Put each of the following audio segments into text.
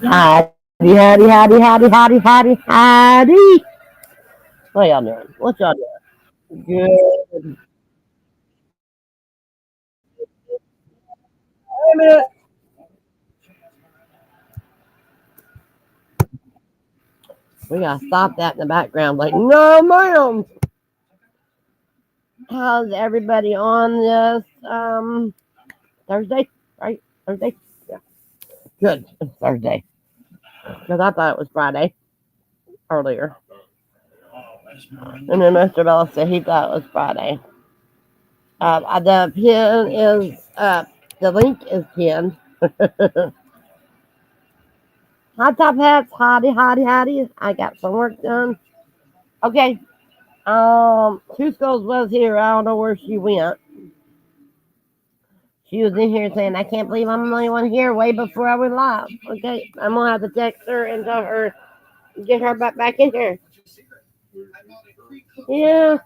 Howdy, howdy, howdy, howdy, howdy, howdy, howdy. What y'all doing? What y'all doing? Good. Wait a minute. We gotta stop that in the background. Like, no, ma'am. How's everybody on this Thursday? Right? Thursday? Yeah. Good. It's Thursday. Because I thought it was Friday earlier. And then Mr. Bella said he thought it was Friday. The pin is the link is pinned. Hot top hats, hottie, hottie, hottie. I got some work done. Okay. Two Skulls was here. I don't know where she went. She was in here saying, I can't believe I'm the only one here way before I went live. Okay. I'm gonna have to text her and tell her get her back in here. Yeah.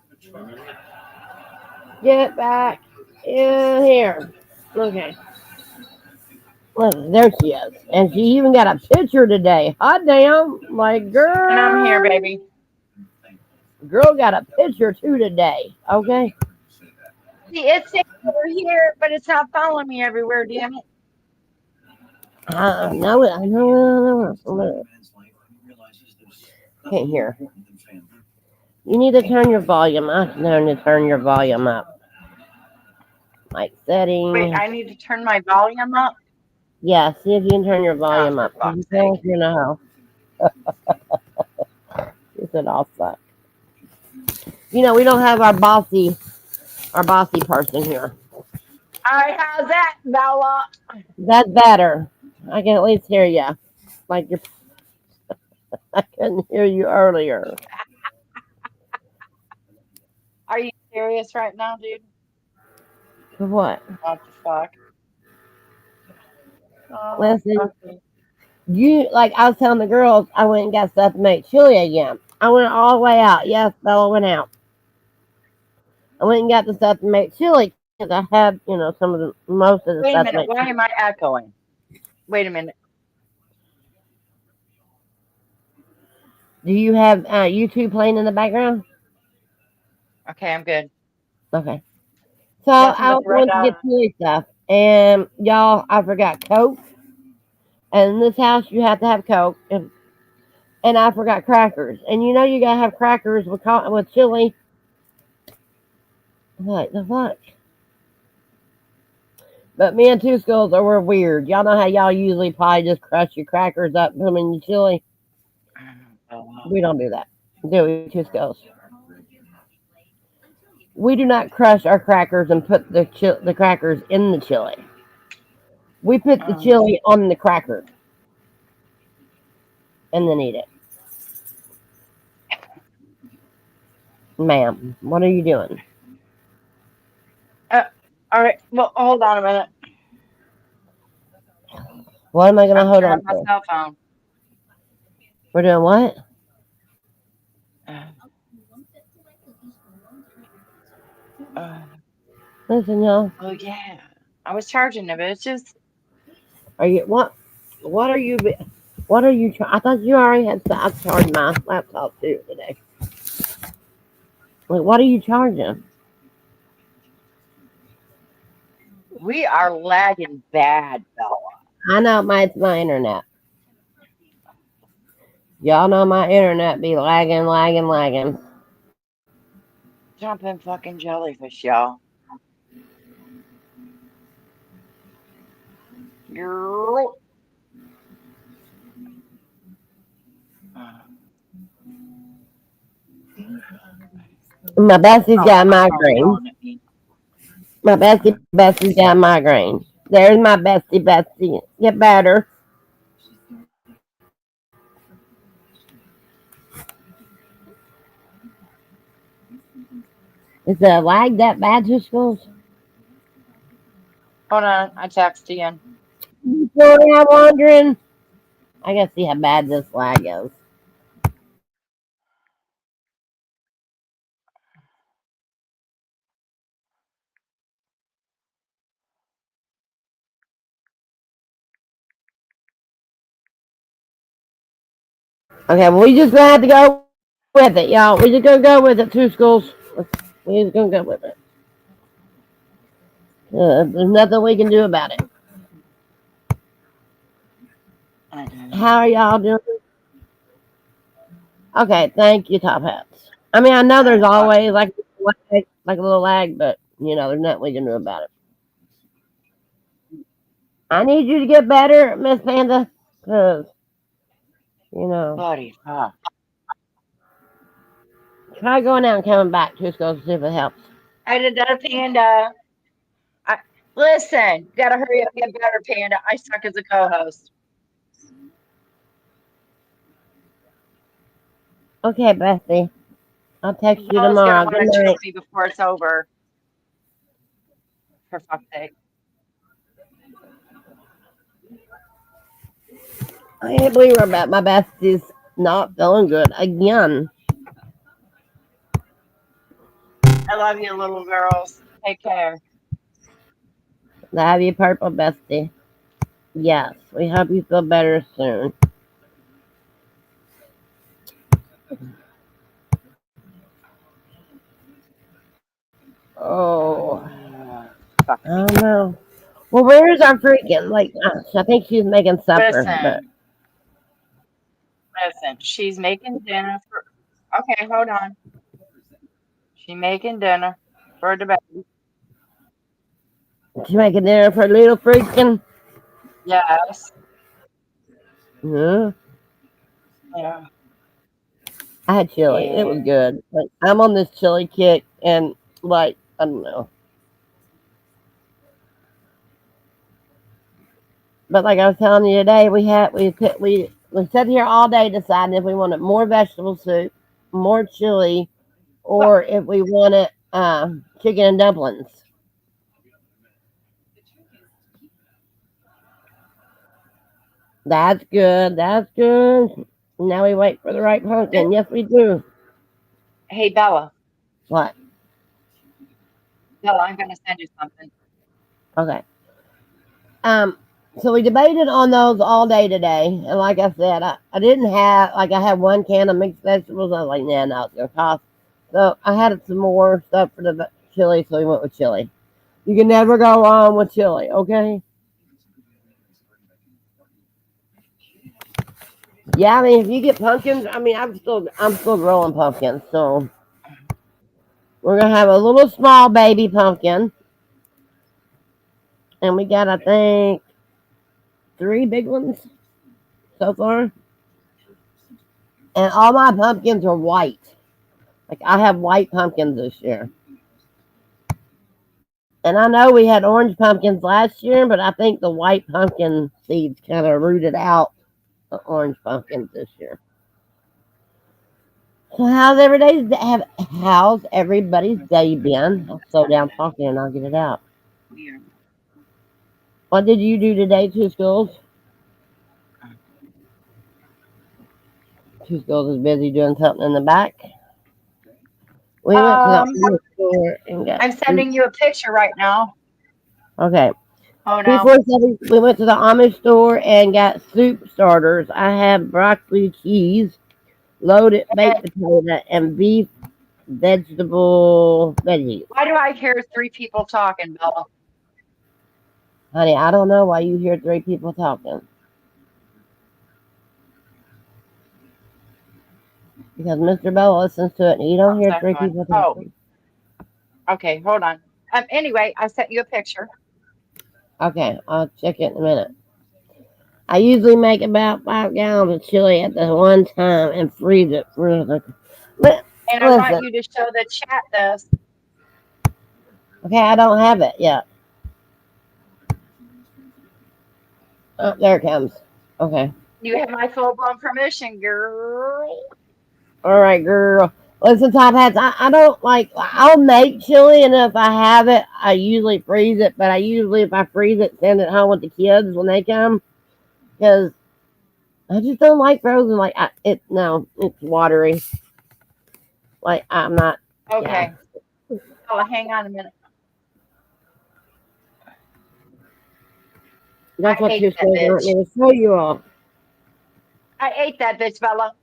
Get back in here. Okay. Well, there she is. And she even got a picture today. Hot damn. Like, And I'm here, girl. baby. Girl got a picture too today. Okay. See, it's saying over here, but it's not following me everywhere, damn it. I know it. I know. Can't hear. You need to turn your volume up. Turn your volume up. Mic Wait, setting. I need to turn my volume up? Yeah, see if you can turn your Oh, volume for up. You fuck's tell sake. us you know how. You said all suck. You know, we don't have our bossy person here. All right, how's that, Bella? That's better. I can at least hear you. Like you're, I couldn't hear you earlier. Are you serious right now, dude? For what? What the fuck? Oh, Listen, okay. you like I was telling the girls, I went and got stuff to make chili again. I went all the way out. Yes, Bella went out. I went and got the stuff to make chili because I had, some of the most of the Wait a stuff to minute. make Why chili. am I echoing? Wait a minute. Do you have YouTube playing in the background? Okay, I'm good. Okay. So Nothing I but was the red going to dot. get chili stuff, and y'all, I forgot Coke. And in this house, you have to have Coke, and I forgot crackers. And you know you gotta have crackers with chili. What the fuck? But me and Two Skulls are weird. Y'all know how y'all usually probably just crush your crackers up and put them in your chili. Oh, We don't do that. Do we, Two Skulls? We do not crush our crackers and put the crackers in the chili. We put the oh. chili on the cracker and then eat it. Ma'am, what are you doing? Uh, all right. Well, hold on a minute. What am I gonna I'm hold turning on off my to? cell phone. We're doing what? Uh, uh, Listen, y'all. oh, yeah. I was charging it, but it's just, Are you what? What are you? What are you? I thought you already had. I charged my laptop too today. Like, what are you charging? we are lagging bad, Bella. I know it's my internet. Y'all know my internet be lagging, lagging, lagging. Jumping fucking jellyfish, y'all. Girl. Uh, My bestie's oh, got a my phone's migraine. yelling at me. My bestie's got a migraine. There's my bestie. Get better. Is the lag that bad, to schools? Hold on. I text again. I'm wondering. I gotta see how bad this lag is. Okay, well, we just gonna have to go with it, y'all. We just gonna go with it. Two schools. We just gonna go with it. There's nothing we can do about it. How are y'all doing? Okay, thank you, Top Hats. I mean, I know there's always like a little lag, but there's nothing we can do about it. I need you to get better, Miss Panda, because Buddy, try going out and coming back. Just go see if it helps. I did that, Panda. Listen, gotta hurry up, get better, Panda. I suck as a co-host. Okay, Bessie. I'll text you Bella's gonna tomorrow. want Good to night. choke me before it's over. For fuck's sake. I can't believe my bestie's not feeling good again. I love you, little girls. Take care. Love you, purple bestie. Yes, we hope you feel better soon. Oh, Fuck I me. don't know. Well, where's our freaking I think she's making supper, but Listen. She's making dinner for. Okay, hold on. She's making dinner for the baby. she's making dinner for little freaking. Yes. Yeah, Yeah. I had chili. It was Yeah. good. Like I'm on this chili kick, and I don't know. But like I was telling you today, we sat here all day deciding if we wanted more vegetable soup, more chili, Well, or if we wanted chicken and dumplings. That's good. That's good. Now we wait for the right pumpkin. Yes, we do. hey, Bella. What? Bella, I'm gonna send you something. Okay. Um. So we debated on those all day today, and like I said, I didn't have I had one can of mixed vegetables. I was like, nah, no, it's gonna cost. So I had some more stuff for the chili, so we went with chili. You can never go wrong with chili, okay? Yeah, I mean, if you get pumpkins, I mean, I'm still growing pumpkins, so we're gonna have a little small baby pumpkin, and we got I think three big ones so far, and all my pumpkins are white. Like I have white pumpkins this year, and I know we had orange pumpkins last year, but I think the white pumpkin seeds kind of rooted out the orange pumpkins this year. So how's everybody's day been? I'll slow down talking and I'll get it out. Weird. What did you do today, Two Schools? Two Schools is busy doing something in the back. We went to the Um, Amish store and got I'm soup. sending you a picture right now. Okay. Oh no. 247, we went to the Amish store and got soup starters. I have broccoli cheese, loaded baked potato, and beef vegetable veggies. Why do I hear three people talking, Bella? Honey, I don't know why you hear three people talking. Because Mr. Bell listens to it and you don't hear three people Oh, talking. okay, hold on. Anyway, I sent you a picture. Okay, I'll check it in a minute. I usually make about 5 gallons of chili at the one time and freeze it for the. And I want Listen, you to show the chat this. okay, I don't have it yet. Oh, there it comes. Okay. You have my full blown permission, girl. All right, girl. Listen, Top Hats, I don't I'll make chili, and if I have it, I usually freeze it, but if I freeze it, send it home with the kids when they come, because I just don't like frozen. No, it's watery. Like, I'm not, yeah. Okay. Oh, hang on a minute. That's I what ate two that schools want bitch. me to show you all. I ate that bitch, Bella.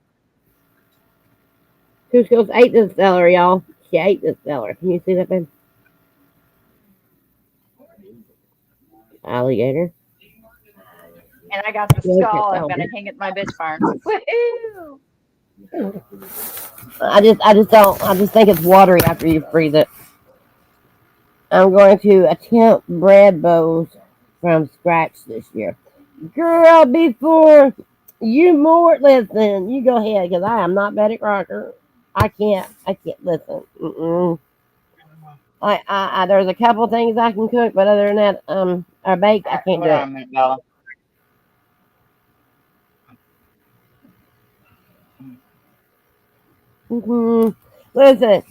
Cusco's ate this celery, y'all. She ate this celery. Can you see that, babe? Alligator. And I got the She ate that skull. I'm gonna celery. hang it in my bitch barn. Woohoo! I just think it's watery after you freeze it. I'm going to attempt bread bows from scratch this year. Girl, before you more listen, you go ahead because I am not Betty Crocker. I can't listen. Mm-mm. There's a couple things I can cook, but other than that, or bake, All I right, can't hold do on a it. minute, Bella. Listen,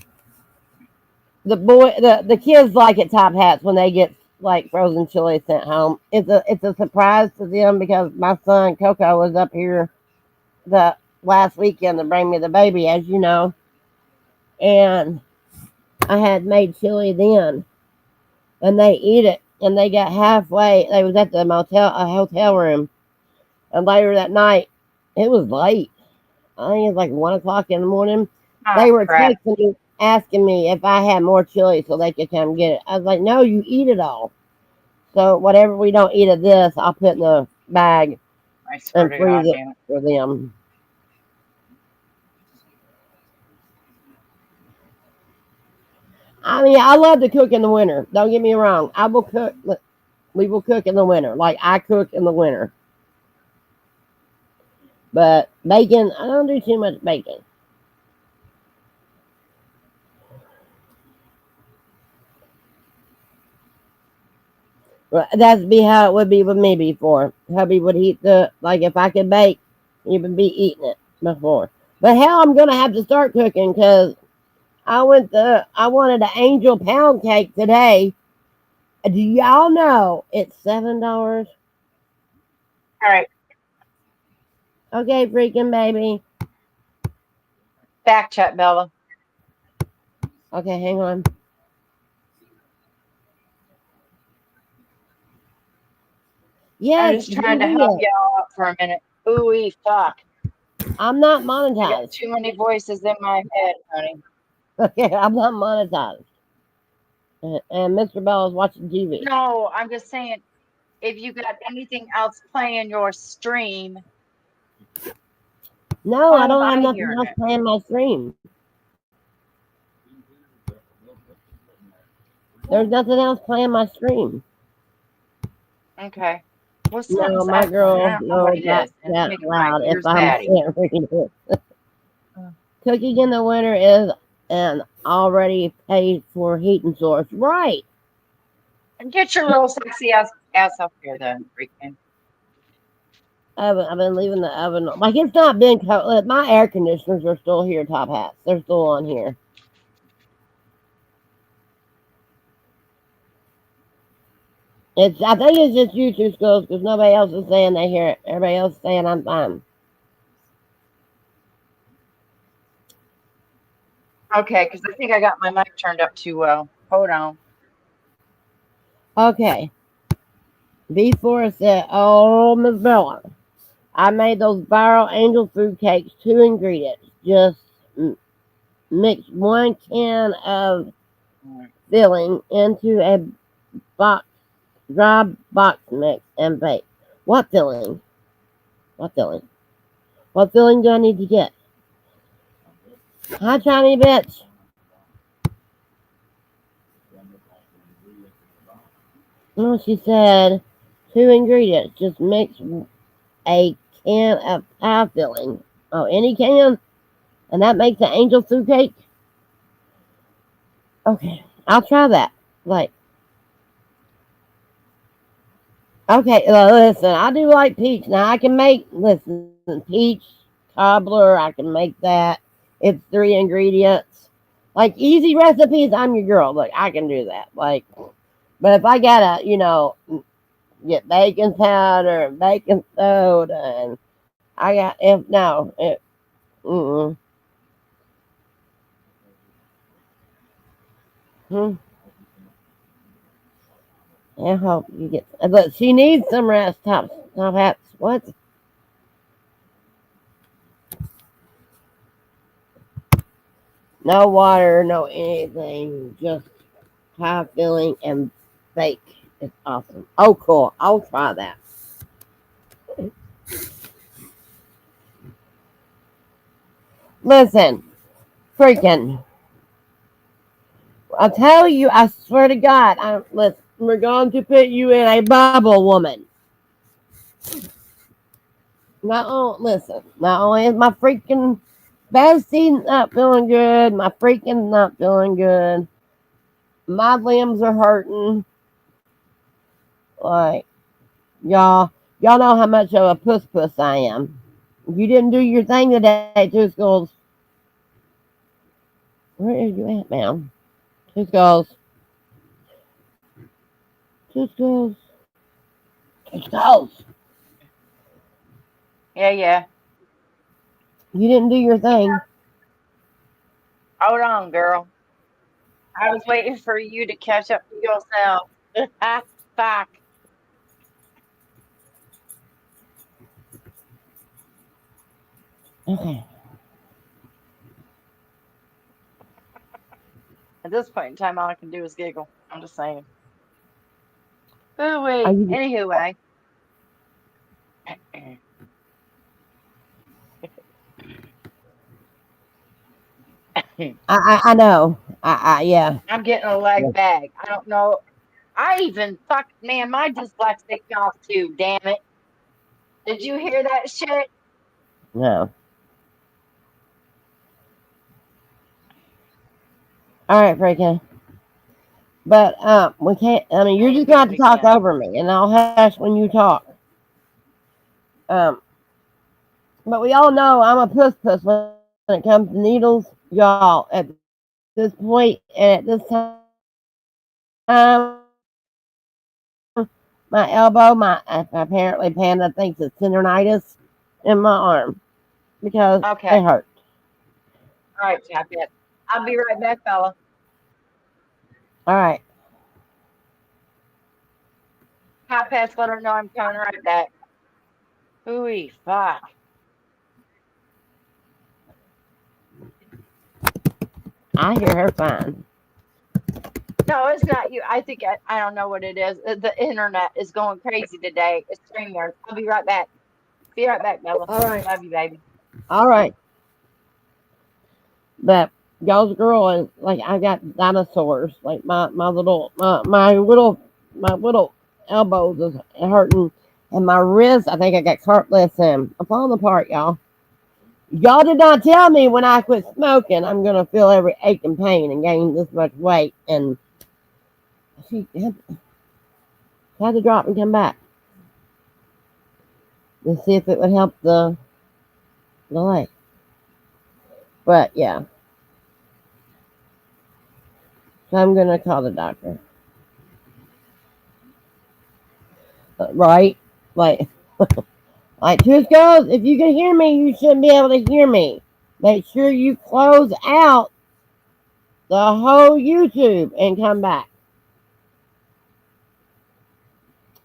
the kids like it top hats when they get like frozen chili sent home. It's a surprise to them because my son Coco was up here the last weekend to bring me the baby, as you know, and I had made chili then, and they eat it, and they got halfway. They was at the hotel room, and later that night, it was late. I think it was like 1 o'clock in the morning. Oh They were crap! texting me, asking me if I had more chili so they could come get it. I was like, no, you eat it all. So whatever we don't eat of this, I'll put in the bag I swear and to freeze God, it damn it! for them. I mean, I love to cook in the winter. Don't get me wrong. I will cook. We will cook in the winter, like I cook in the winter. But bacon, I don't do too much bacon. Well, that'd be how it would be with me before. Hubby would eat the like if I could bake, he would be eating it before. But hell, I'm gonna have to start cooking because I wanted an angel pound cake today. Do y'all know it's $7? All right, Okay, freaking baby. back chat, Bella. Okay, hang on. I'm Yes, just trying to do help it. y'all out for a minute. Ooh, fuck! I'm not I got monetized. too many voices in my head, honey. Okay, I'm not monetized. And Mr. Bell is watching TV. No, I'm just saying, if you got anything else playing your stream, No, how I am don't have I nothing hearing else it? playing my stream. There's nothing else playing my stream. Okay. Well, No, something's my echoing. I girl don't know what knows it that is, and it's that making my loud if ears I'm batty. can't read it. Cooking in the winter is an already paid for heating source. Right. And get your little sexy ass up here, then, freaking. I've been leaving the oven. Like it's not been cold. My air conditioners are still here, top hats. They're still on here. I think it's just you two schools because nobody else is saying they hear it. Everybody else is saying I'm fine. Okay, because I think I got my mic turned up too well. Hold on. Okay. Before said, oh, Miss Bella, I made those viral angel food cakes. 2 ingredients. Just mix 1 can of filling into a box, dry box mix and bake. What filling? What filling? What filling do I need to get? Hi, Johnny bitch. No, she said 2 ingredients. Just mix a can of pie filling. Oh, any can? And that makes an angel food cake? Okay, I'll try that. Like, okay, listen, I do like peach. Now, I can make, listen, peach cobbler, I can make that. It's 3 ingredients. Like, easy recipes, I'm your girl. Look, I can do that. Like, but if I gotta, get baking powder and baking soda, and I got, if, no, it, mm-mm. Hmm. I hope you get, but she needs some rest, top hats. No water, no anything. Just high feeling and fake. It's awesome. Oh, cool. I'll try that. Listen, freaking. I tell you, I swear to God, we're going to put you in a bubble, woman. Not only is my freaking bestie not feeling good, my freaking not feeling good. My limbs are hurting. Like, y'all know how much of a puss I am. You didn't do your thing today, Two Schools. Where are you at, ma'am? Two Schools. Two Schools. Two Schools. Yeah. You didn't do your thing. Hold on, girl. I was waiting for you to catch up to yourself. Fuck. Okay. At this point in time, all I can do is giggle. I'm just saying. Oh, Are wait. you? Anyway. I know. Yeah. I'm getting a leg bag. I don't know. Man, my dyslexic off too, damn it. Did you hear that shit? No. All right, freaking. But we can't. I mean, you're I just ain't gonna have doing to it talk again. over me, and I'll hush when you talk. Um, but we all know I'm a puss when it comes to needles, y'all. At this point and at this time, my elbow, apparently Panda thinks it's tendonitis in my arm because they hurt. Okay. All right, Chapit. I'll be right back, fella. All right. Hot pass, let her know I'm coming right back. Ooh, fuck. I hear her fine. No, it's not you. I don't know what it is. The internet is going crazy today. It's StreamYard. I'll be right back. Be right back, Bella. All right. Love you, baby. All right. But y'all's girl is like I got dinosaurs. Like my little elbows is hurting, and my wrist. I think I got cartilage and I'm falling apart, y'all. Y'all did not tell me when I quit smoking I'm gonna feel every ache and pain and gain this much weight. And she had to drop and come back to see if it would help the leg. But yeah, so I'm gonna call the doctor. Right? Like Tooth goes, if you can hear me, you should be able to hear me. Make sure you close out the whole YouTube and come back.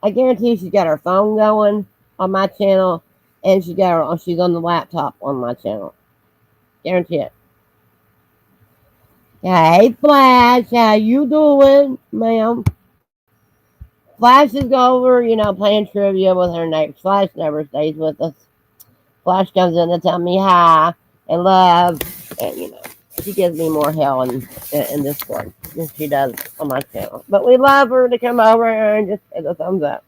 I guarantee she's got her phone going on my channel, and she's on the laptop on my channel. Guarantee it. Hey, Flash, how you doing, ma'am? Flash is over, playing trivia with her neighbors. Flash never stays with us. Flash comes in to tell me hi and love, and she gives me more hell in Discord than she does on my channel. But we love her to come over and just hit a thumbs up.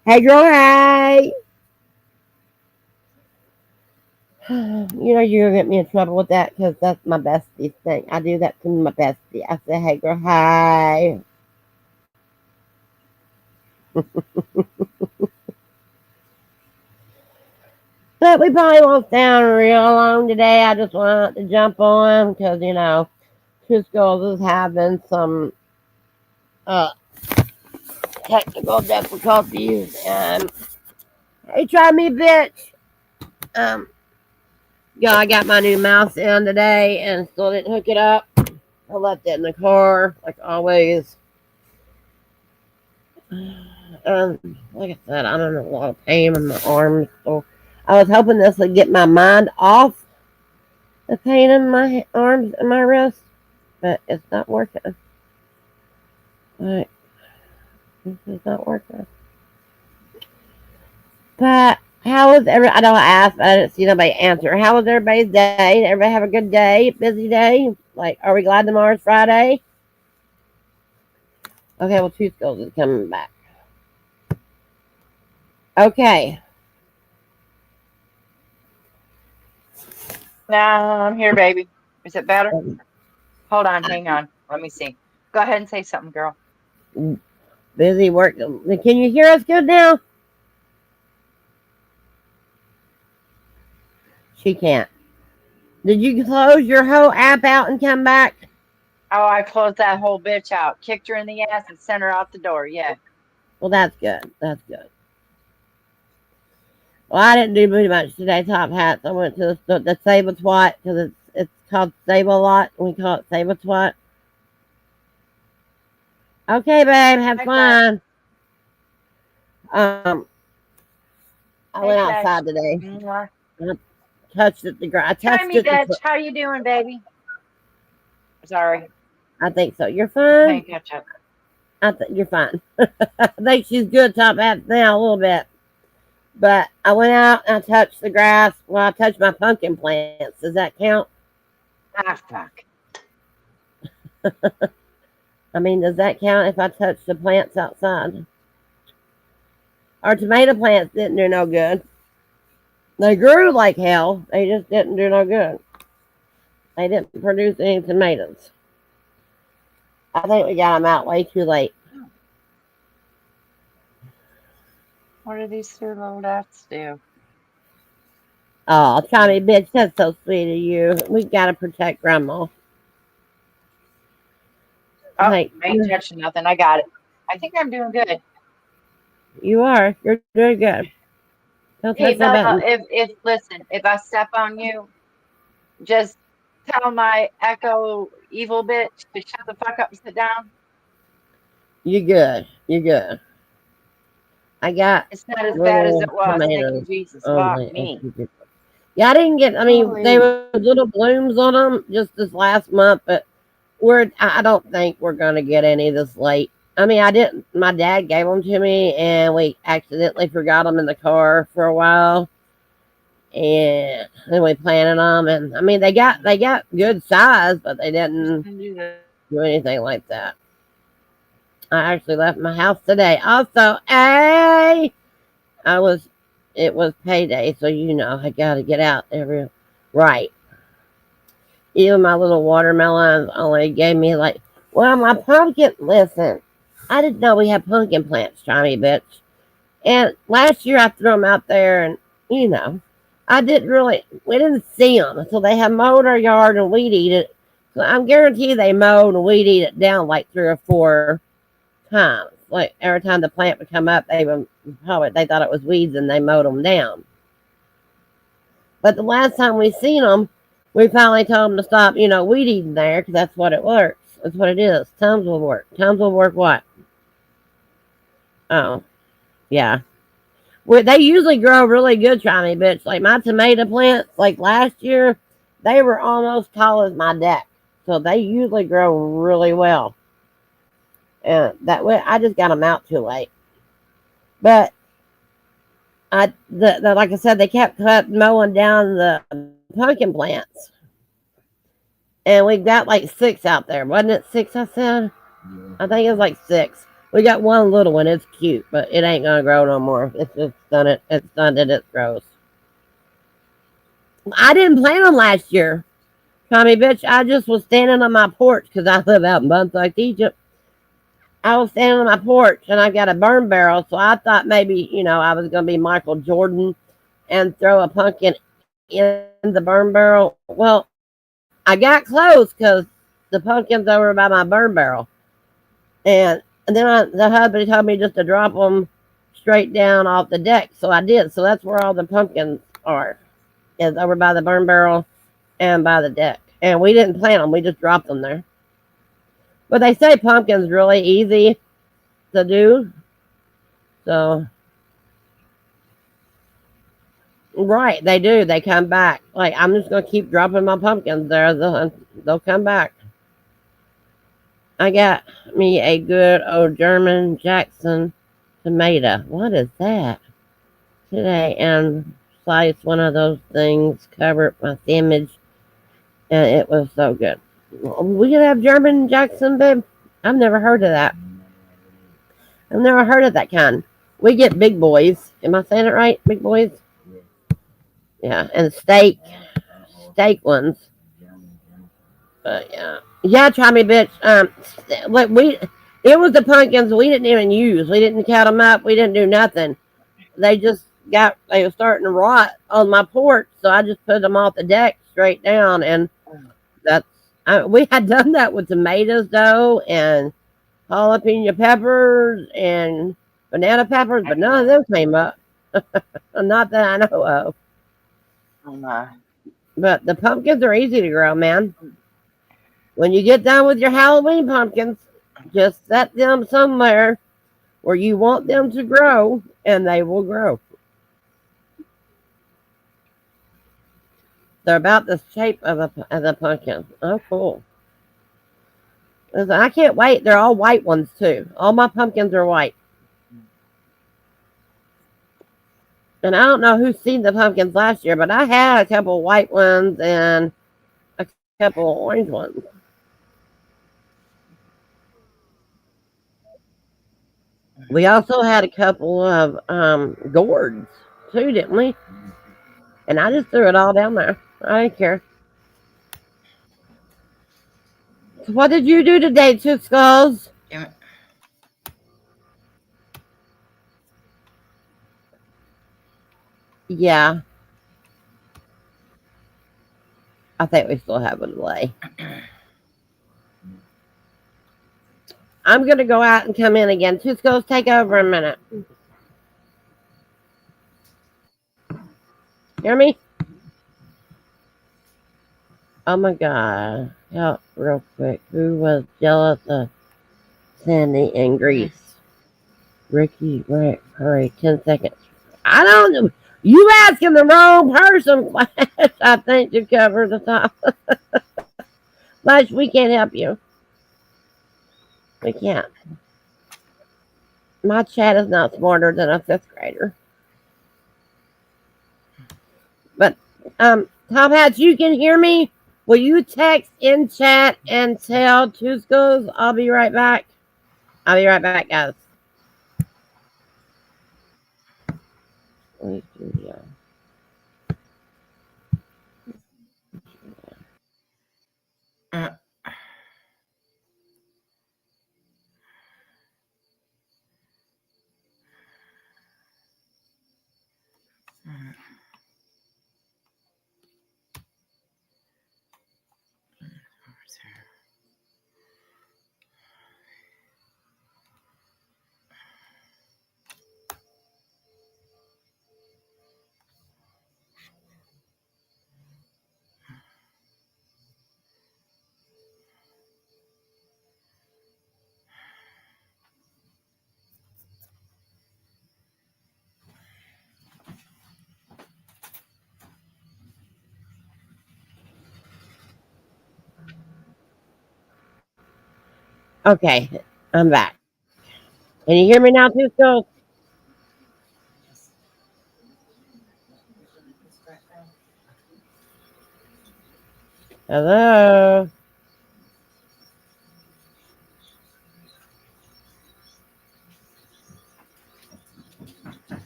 Hey, girl, hey. You're gonna get me in trouble with that because that's my bestie thing. I do that to my bestie. I say, hey, girl, hi. But we probably won't sound real long today. I just wanted to jump on because, Two Skulls is having some uh, technical difficulties. And hey, try me, bitch. Um, I got my new mouse in today and still didn't hook it up. I left it in the car, like always. Like I said, I'm in a lot of pain in my arms. So I was hoping this would get my mind off the pain in my arms and my wrist, but it's not working. Like, this is not working. But how was every? I know I asked, but I didn't see nobody answer. How was everybody's day? Did everybody have a good day? Busy day? Like, are we glad tomorrow's Friday? Okay, well, two schools is coming back. Okay. Now I'm here, baby. Is it better? Hold on, hang on. Let me see. Go ahead and say something, girl. Busy work. Can you hear us good now? She can't. Did you close your whole app out and come back? Oh, I closed that whole bitch out, kicked her in the ass, and sent her out the door. Yeah. Well, that's good. That's good. Well, I didn't do pretty much today. Top hats. I went to the Save a Twat because it's called Save a Lot. We call it Save a Twat. Okay, babe. Have Hi, fun. Um, I Hey, went Flesh. outside today. Mwah. I touched it. I Try touched me, it. bitch. How you doing, baby? Sorry, I think so. You're I'm playing fine. catch up. I think you're fine. I think she's good. Top hats now a little bit. But I went out and I touched the grass. Well, I touched my pumpkin plants. Does that count? Ah, fuck. I mean, does that count if I touch the plants outside? Our tomato plants didn't do no good. They grew like hell. They just didn't do no good. They didn't produce any tomatoes. I think we got them out way too late. What do these two little dots do? Oh, Tommy, bitch, that's so sweet of you. We gotta protect Grandma. Oh, Like, I ain't touching nothing. I got it. I think I'm doing good. you are. You're doing good. Don't Hey, touch that Bella, button. if listen, if I step on you, just tell my echo evil bitch to shut the fuck up and sit down. You're good. You're good. I got It's not as bad as little it was. Thank you, tomatoes Jesus. on Fuck my me. Yeah, I didn't get. I mean, they Holy. were little blooms on them just this last month, but I don't think we're gonna get any this late. I mean, I didn't. My dad gave them to me, and we accidentally forgot them in the car for a while, and then we planted them. And I mean, they got good size, but they Just didn't gonna do this. do anything like that. I actually left my house today. Also, hey, I was. It was payday, so you know I got to get out every right. Even my little watermelons only gave me like, well, my pumpkin. Listen, I didn't know we had pumpkin plants, Tommy bitch. And last year I threw them out there, and you know, I didn't really. We didn't see them until they had mowed our yard and weed eat it. So I'm guaranteed they mowed and weed eat it down like 3 or 4 times. Like every time the plant would come up, they thought it was weeds and they mowed them down. But the last time we seen them, we finally told them to stop, weed eating there because that's what it works. That's what it is. Tums will work. Tums will work what? Oh, yeah. Well, they usually grow really good, Chiny bitch. Like my tomato plants, like last year, they were almost tall as my deck. So they usually grow really well. And that way, I just got them out too late. But like I said, they kept mowing down the pumpkin plants. And we got like 6 out there. Wasn't it 6 I said? Yeah. I think it was like 6. We got one little one. It's cute, but it ain't going to grow no more. It's just done it. It's done that it grows. I didn't plant them last year. Tommy bitch, I just was standing on my porch because I live out in Bumfuck, Egypt. I was standing on my porch and I got a burn barrel. So I thought maybe, I was going to be Michael Jordan and throw a pumpkin in the burn barrel. Well, I got close because the pumpkin's over by my burn barrel. And then the husband told me just to drop them straight down off the deck. So I did. So that's where all the pumpkins are, is over by the burn barrel and by the deck. And we didn't plant them. We just dropped them there. But they say pumpkin's really easy to do. So Right, they do. They come back. Like I'm just gonna keep dropping my pumpkins there. They'll come back. I got me a good old German Jackson tomato. What is that? Today and sliced one of those things, covered my sandwich, and it was so good. We could have German Jackson, babe. I've never heard of that. I've never heard of that kind. We get big boys. Am I saying it right? Big boys? Yeah, and steak ones. But yeah, yeah. Try me, bitch. Like it was the pumpkins we didn't even use. We didn't count them up. We didn't do nothing. They were starting to rot on my porch, so I just put them off the deck straight down, and that's we had done that with tomatoes though, and jalapeno peppers and banana peppers, but none of them came up. Not that I know of. Oh my. But the pumpkins are easy to grow, man. When you get done with your Halloween pumpkins, just set them somewhere where you want them to grow, and they will grow. They're about the shape of the pumpkin. Oh, cool. Listen, I can't wait. They're all white ones, too. All my pumpkins are white. And I don't know who's seen the pumpkins last year, but I had a couple white ones and a couple orange ones. We also had a couple of gourds, too, didn't we? And I just threw it all down there. I didn't care. So what did you do today, Two Skulls? Yeah, I think we still have a delay. I'm going to go out and come in again. Two Skulls, take over a minute. Hear me? Oh my God. Help real quick. Who was jealous of Sandy and Grease? Ricky, right, hurry, 10 seconds. I don't know. You asking the wrong person, Flash. I think to cover the top. Flash, we can't help you. We can't. My chat is not smarter than a fifth grader. But Top Hats, you can hear me? Will you text in chat and tell Two Skulls I'll be right back? I'll be right back, guys. Okay, I'm back. Can you hear me now, Two Skulls? Hello?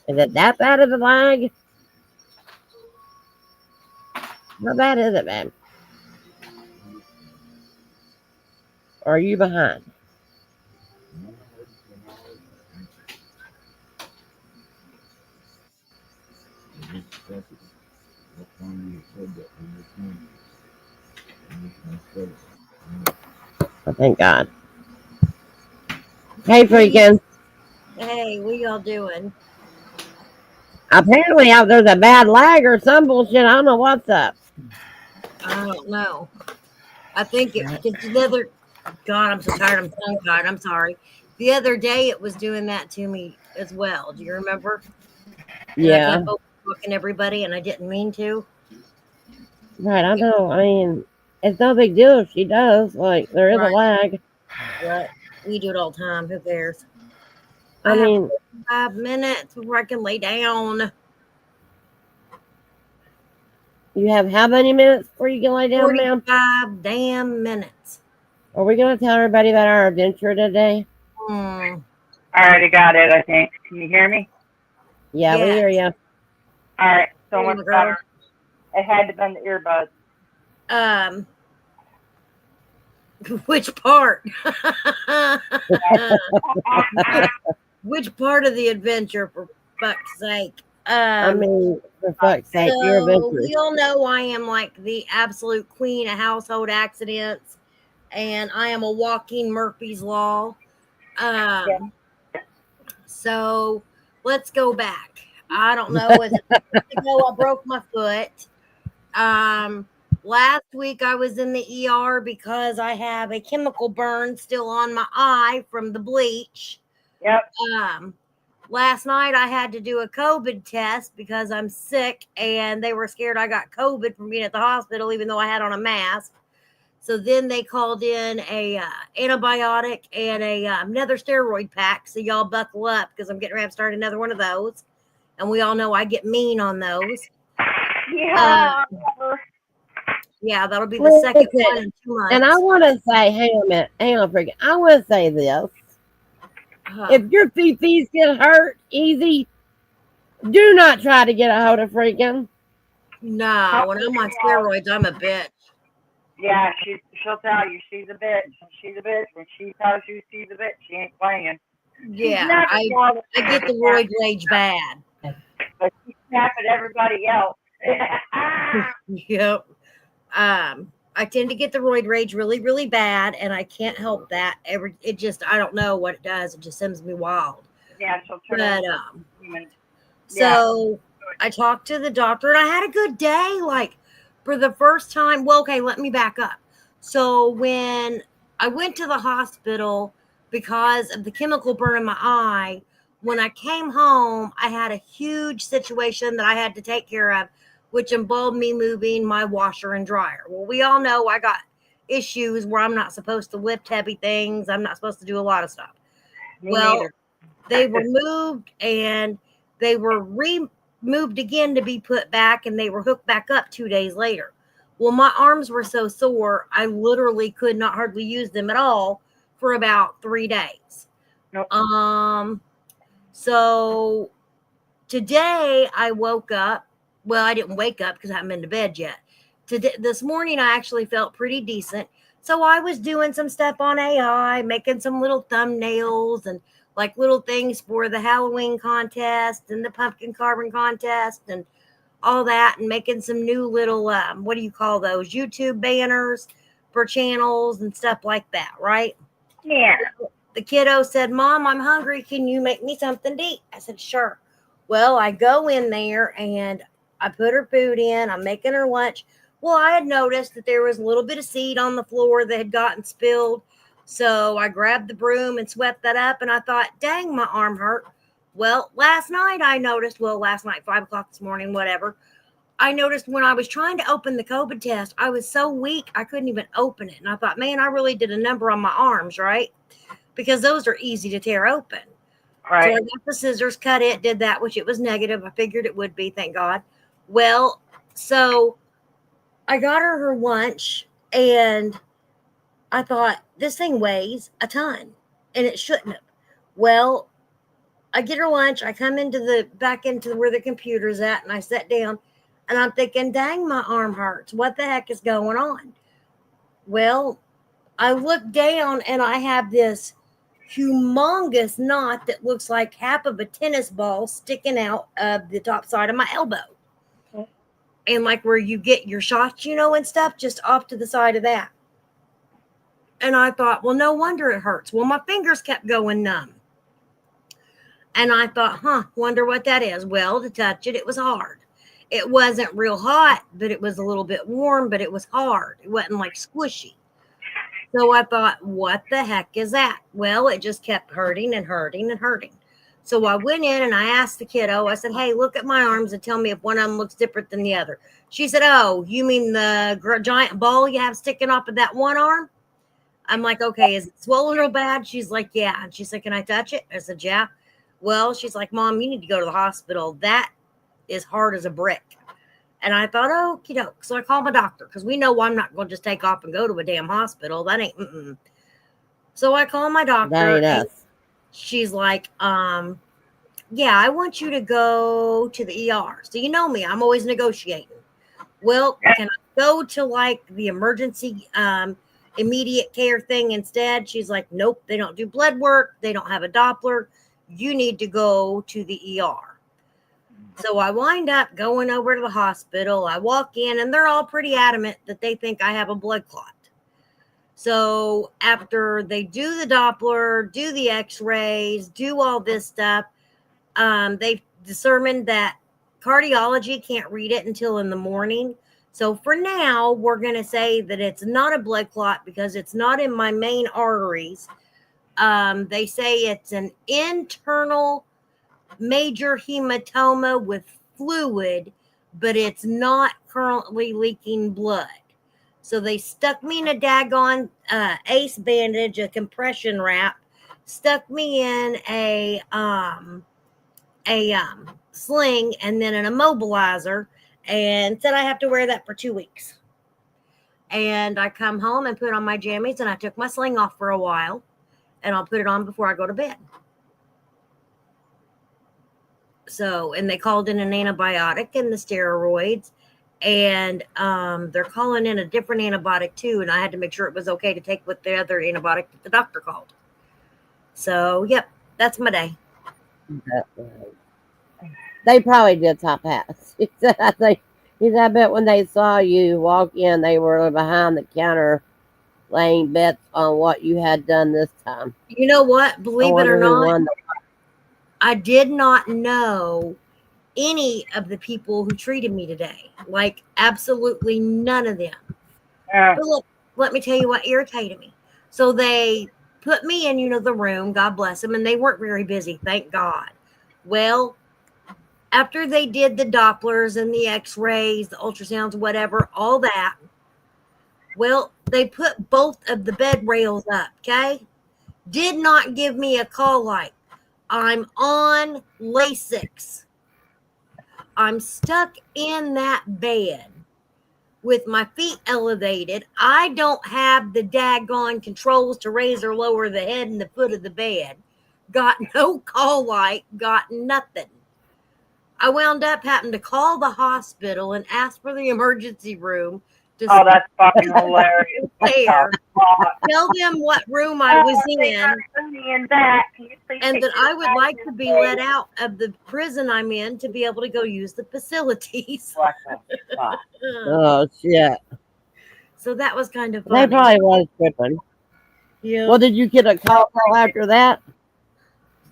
Is it that bad of a lag? How bad is it, man? Or are you behind? Oh, thank God. Hey, freaking. Hey, what y'all doing? Apparently, there's a bad lag or some bullshit. I don't know what's up. I don't know. I think it's the other. God, I'm so tired. I'm tongue tired. I'm sorry. The other day, it was doing that to me as well. Do you remember? And I Yeah. kept opening talking to everybody, and I didn't mean to. Right, I know. I mean, it's no big deal if she does. Like, there is a Right. lag. But we do it all the time. Who cares? I have mean, 5 minutes before I can lay down. you have how many minutes before you can lay down, ma'am? 45 damn minutes. Are we going to tell everybody about our adventure today? Hmm. I already got it, I think. Can you hear me? Yeah, we Yes. hear you. All right, so Hear you, much my girl. better. It had to have been the earbuds. Which part? Which part of the adventure, for fuck's sake? I mean, for fuck's sake, your So adventure. you all know I am like the absolute queen of household accidents, and I am a walking Murphy's Law. So let's go back. I don't know. Was it 2 weeks ago I broke my foot? Last week I was in the ER because I have a chemical burn still on my eye from the bleach. Yep. Last night I had to do a COVID test because I'm sick and they were scared I got COVID from being at the hospital, even though I had on a mask. So then they called in a antibiotic and another steroid pack. So y'all buckle up because I'm getting ready to start another one of those. And we all know I get mean on those. Yeah. Yeah, that'll be the second one in 2 months. And I want to say, hang on a minute, hang on a freaking. I want to say this. If your feet get hurt easy, do not try to get a hold of freaking. No, when I'm on steroids, I'm a bitch. Yeah, she'll tell you she's a bitch. She's a bitch. When she tells you she's a bitch, she ain't playing. Yeah, I get the roid rage bad. But she snap at everybody else. Yep. I tend to get the roid rage really, really bad, and I can't help that. I don't know what it does. It just sends me wild. Yeah, she'll turn But human. so I talked to the doctor, and I had a good day. Like for the first time. Well, okay, let me back up. So when I went to the hospital because of the chemical burn in my eye, when I came home, I had a huge situation that I had to take care of, which involved me moving my washer and dryer. Well, we all know I got issues where I'm not supposed to lift heavy things. I'm not supposed to do a lot of stuff. Me Well, neither. they were moved and they were removed again to be put back, and they were hooked back up 2 days later. Well, my arms were so sore, I literally could not hardly use them at all for about 3 days. Nope. So today I woke up. Well, I didn't wake up because I haven't been to bed yet. This morning I actually felt pretty decent. So I was doing some stuff on AI, making some little thumbnails and like little things for the Halloween contest and the pumpkin carving contest and all that, and making some new little, what do you call those? YouTube banners for channels and stuff like that, right? Yeah. The kiddo said, "Mom, I'm hungry. Can you make me something to eat?" I said, "Sure." Well, I go in there and I put her food in. I'm making her lunch. Well, I had noticed that there was a little bit of seed on the floor that had gotten spilled. So I grabbed the broom and swept that up. And I thought, dang, my arm hurt. Well, last night, 5 o'clock this morning, whatever. I noticed when I was trying to open the COVID test, I was so weak, I couldn't even open it. And I thought, man, I really did a number on my arms, right? Because those are easy to tear open. Right. So I got the scissors, cut it, did that, which it was negative. I figured it would be, thank God. Well, so I got her lunch, and I thought, this thing weighs a ton, and it shouldn't have. Well, I get her lunch. I come back into where the computer's at, and I sat down, and I'm thinking, dang, my arm hurts. What the heck is going on? Well, I look down, and I have this humongous knot that looks like half of a tennis ball sticking out of the top side of my elbow. Okay. And like where you get your shots, and stuff, just off to the side of that. And I thought, well, no wonder it hurts. Well, my fingers kept going numb. And I thought, wonder what that is. Well, to touch it, it was hard. It wasn't real hot, but it was a little bit warm, but it was hard. It wasn't like squishy. So I thought, what the heck is that? Well, it just kept hurting and hurting and hurting. So I went in and I asked the kiddo, I said, hey, look at my arms and tell me if one of them looks different than the other. She said, oh, you mean the giant ball you have sticking off of that one arm? I'm like, okay, is it swollen real bad? She's like, yeah. And she said, can I touch it? I said, yeah. Well, she's like, Mom, you need to go to the hospital. That is hard as a brick. And I thought, oh, so I called my doctor because we know I'm not going to just take off and go to a damn hospital. That ain't. So I called my doctor. That ain't us. She's like, yeah, I want you to go to the ER. So you know me, I'm always negotiating. Well, can I go to like the emergency immediate care thing instead? She's like, nope, they don't do blood work. They don't have a Doppler. You need to go to the ER. So I wind up going over to the hospital. I walk in and they're all pretty adamant that they think I have a blood clot. So after they do the Doppler, do the x-rays, do all this stuff, they determined that cardiology can't read it until in the morning. So for now, we're going to say that it's not a blood clot because it's not in my main arteries. They say it's an internal major hematoma with fluid, but it's not currently leaking blood. So they stuck me in a daggone ace bandage, a compression wrap, stuck me in a sling and then an immobilizer, and said I have to wear that for 2 weeks. And I come home and put on my jammies, and I took my sling off for a while, and I'll put it on before I go to bed. So, and they called in an antibiotic and the steroids, and they're calling in a different antibiotic too, and I had to make sure it was okay to take with the other antibiotic that the doctor called. So, yep, that's my day. They probably did top hats. He said, I bet when they saw you walk in, they were behind the counter laying bets on what you had done this time. You know what? Believe it or not, I did not know any of the people who treated me today. Like, absolutely none of them. But look, let me tell you what irritated me. So they put me in, the room, God bless them, and they weren't very busy, thank God. Well, after they did the Dopplers and the x-rays, the ultrasounds, whatever, all that, well, they put both of the bed rails up, okay? Did not give me a call light. I'm on Lasix. I'm stuck in that bed with my feet elevated. I don't have the daggone controls to raise or lower the head and the foot of the bed. Got no call light, got nothing. I wound up having to call the hospital and ask for the emergency room. Oh, that's fucking hilarious. There. Tell them what room I was in, and that I would like to be let out of the prison I'm in to be able to go use the facilities. Oh, shit. So that was kind of funny. They probably was tripping. Yeah. Well, did you get a call after that?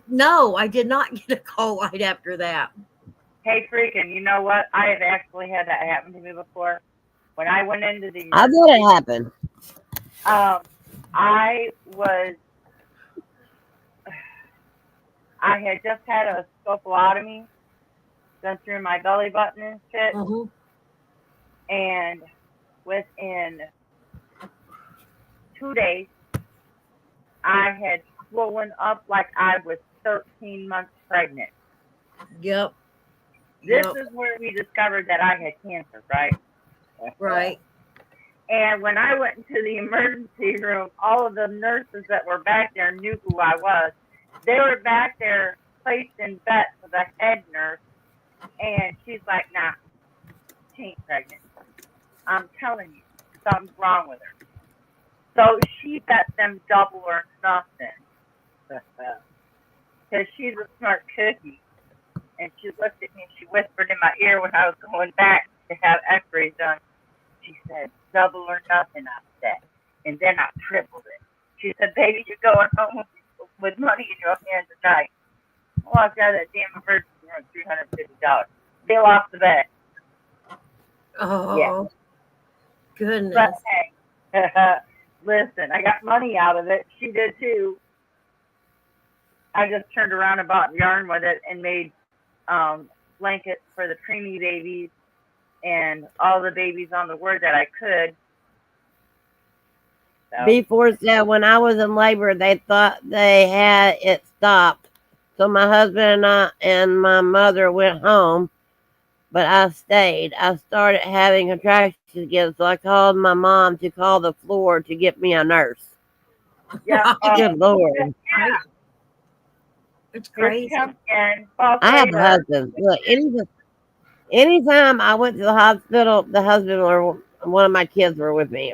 No, I did not get a call light after that. Hey, freaking, you know what? I have actually had that happen to me before. When I went into the... I thought it happened. I had just had a scopotomy done through my belly button and shit. Mm-hmm. And within 2 days, I had swollen up like I was 13 months pregnant. Yep. This is where we discovered that I had cancer, right? Right. And when I went into the emergency room, all of the nurses that were back there knew who I was. They were back there placed in bets with a head nurse. And she's like, nah, she ain't pregnant. I'm telling you, something's wrong with her. So she bet them double or nothing. Because she's a smart cookie. And she looked at me and she whispered in my ear when I was going back to have x-rays done. She said, double or nothing, I said. And then I tripled it. She said, baby, you're going home with money in your hand tonight. I walked out of that damn emergency room, $350. They lost the bet. Oh, yeah. Goodness. But hey, listen, I got money out of it. She did too. I just turned around and bought yarn with it and made blankets for the preemie babies and all the babies on the ward that I could. So, Before said when I was in labor, they thought they had it stopped. So my husband and my mother went home, but I stayed. I started having contractions again, so I called my mom to call the floor to get me a nurse. yeah. Good Lord. Yeah. It's Here crazy. she comes again. False I have a labor. husband. Look, anytime I went to the hospital, the husband or one of my kids were with me.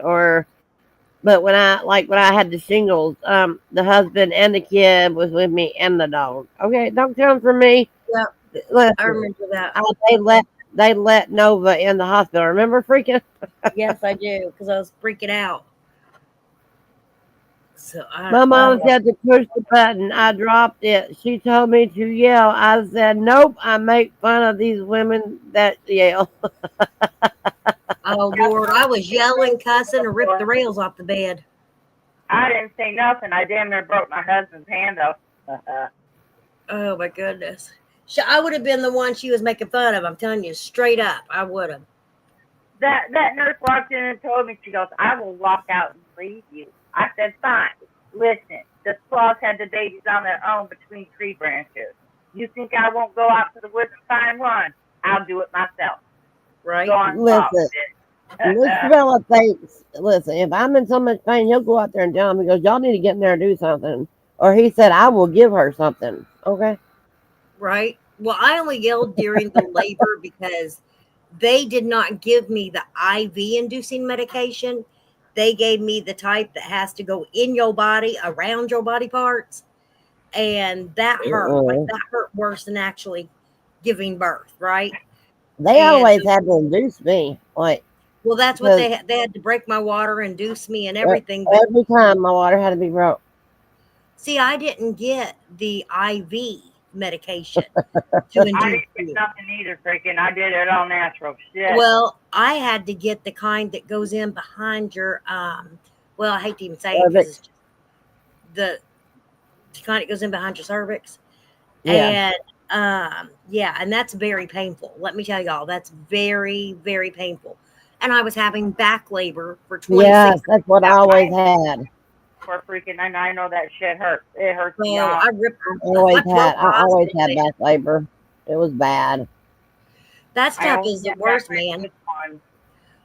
But when I had the shingles, the husband and the kid was with me and the dog. Okay, don't come for me. Yep, I Listen, remember that. they let Nova in the hospital. Remember freaking? Yes, I do, because I was freaking out. So My mom said to push the button. I dropped it. She told me to yell. I said, nope, I make fun of these women that yell. oh Lord, I was yelling, cussing, and ripped the rails off the bed. I didn't say nothing. I damn near broke my husband's hand though. Oh my goodness. I would have been the one she was making fun of. I'm telling you straight up, I would have. That nurse walked in and told me, she goes, I will walk out and leave you. I said, fine. Listen, the squaws had the babies on their own between tree branches. You think I won't go out to the woods and find one? I'll do it myself. Right? Go on, Listen, Mr. Bella thinks, listen, if I'm in so much pain, he'll go out there and tell him, he goes, y'all need to get in there and do something. Or he said, I will give her something. Okay? Right? Well, I only yelled during the labor because they did not give me the IV inducing medication. They gave me the type that has to go in your body, around your body parts. And that hurt. Like that hurt worse than actually giving birth, right? They And- always had to induce me. Like, Well, that's what they had to break my water, induce me, and everything. But every time my water had to be broke. see, I didn't get the IV medication to I induce didn't get you. nothing either, freaking. I did it all natural. Shit. Well, I had to get the kind that goes in behind your well, I hate to even say it because it's just the kind that goes in behind your cervix. Yeah. And yeah, and that's very painful. Let me tell y'all, that's very, very painful. And I was having back labor for 26 Yes, that's what I always had. For freaking, and I know that shit hurts. It hurts So beyond. I ripped I always broke my always had hospital back labor. It was bad. That I stuff always is the get worst, back man. with one.